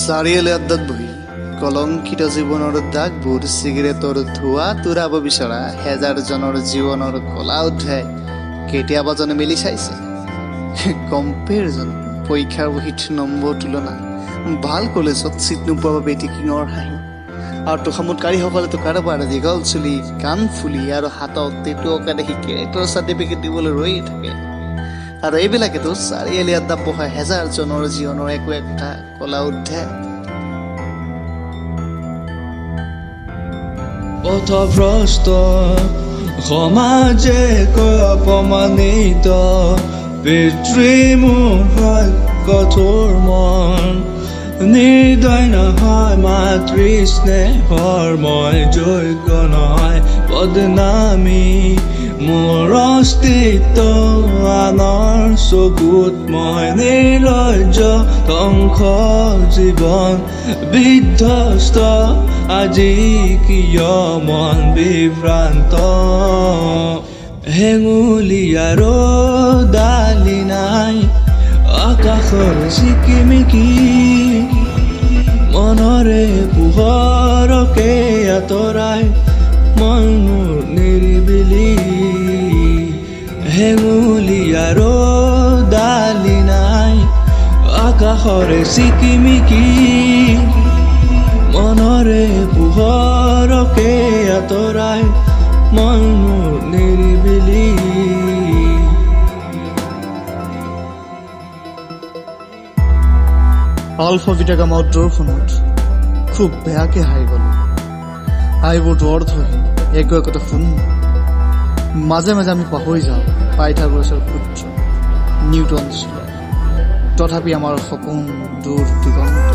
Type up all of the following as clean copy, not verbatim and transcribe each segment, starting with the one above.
চাৰিআলি আড্ডাত বহি কলংকিত জীৱনৰ দাগবোৰ চিগাৰেটৰ ধোঁৱা তোৰাব বিচৰা হেজাৰজনৰ জীৱনৰ কলা অধ্যায় কেতিয়াবা জনে মেলি চাইছে। কম্পেৰিজন, পৰীক্ষাৰ বহীত নম্বৰ তুলনা, ভাল কলেজত চিট নোপোৱাৰ বাবে টিকিঙৰ হাঁহি, আৰু তোষামোদকাৰীসকলেতো কাৰোবাৰ দীঘল চুলি, কাণ ফুলি আৰু হাতত টেটু অঁকা দেখি কেৰেক্টাৰ চাৰ্টিফিকেট দিবলৈ ৰৈয়ে থাকে। আৰু এইবিলাকেতো চাৰিআলি আড্ডা বহা হেজাৰজনৰ জীৱনৰ একো একোটা কলা অধ্যায়। পথভ্ৰষ্ট সমাজে অপমানিত, পিতৃ মোৰ হয় কঠোৰ মন, নিৰ্দয় নহয় মাতৃ স্নেহৰ মই যোগ্য নহয় বদনামী, মোৰ অস্তিত্ব আনৰ চকুত মই নিৰ্লজ্জ, ধ্বংস জীৱন বিধ্বস্ত, আজি কিয় মন বিভ্ৰান্ত, হেঙুলি আৰু ডালি নাই আকাশৰ চিকিমিকি, মনৰে পোহৰকে আঁতৰাই মন মোৰ নিৰিবিলি, হেঙুলি আৰু ডালি নাই আকাশৰে চিকিমিকি, মনৰে পোহৰকে আঁতৰাই মন মোৰ নিৰিবিলি। আলফা বিটা গামা দৰ্শনত খুব বেয়াকে হাই গ'লো। হাইবোৰতো অৰ্থহীন, একো একোটা শূন্য। মাজে মাজে আমি পাহৰি যাওঁ পাইথাগোৰাছৰ সূত্ৰ, নিউটনছ ল, তথাপি আমাৰ সপোন দূৰ দিগন্ত।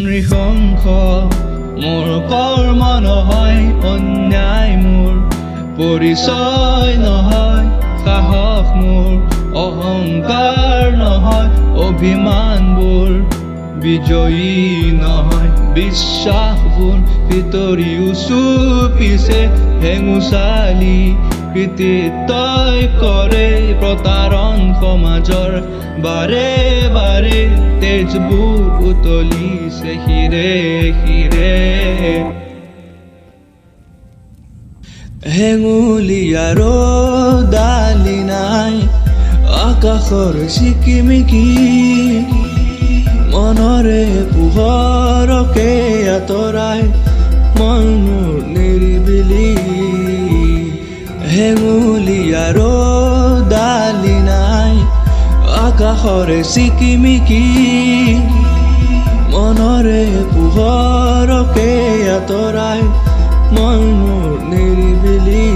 নৃশংস মোৰ কৰ্ম নহয়, অন্যায় মোৰ পৰিচয় নহয়, সাহস মোৰ অহংকাৰ নহয়, অভিমানবোৰ বিজয়ী নহয়, বিশ্বাসবোৰ ভিতৰি উচুপিছে, হেঙুচালি কৃতিত্বই কৰে প্ৰতাৰণ সমাজৰ, বাৰে বাৰে তেজবোৰ উতলিছে শিৰে শিৰে, হেঙুলি আৰু ডালি নাই আকাশৰ চিকিমিকি, মনৰে পোহৰকে আঁতৰাই মন মোৰ নিৰিবিলি, হেঙুলি আৰু ডালি নাই আকাশৰে চিকিমিকি, মনৰে পোহৰকে আঁতৰাই মন মোৰ নিৰিবিলি।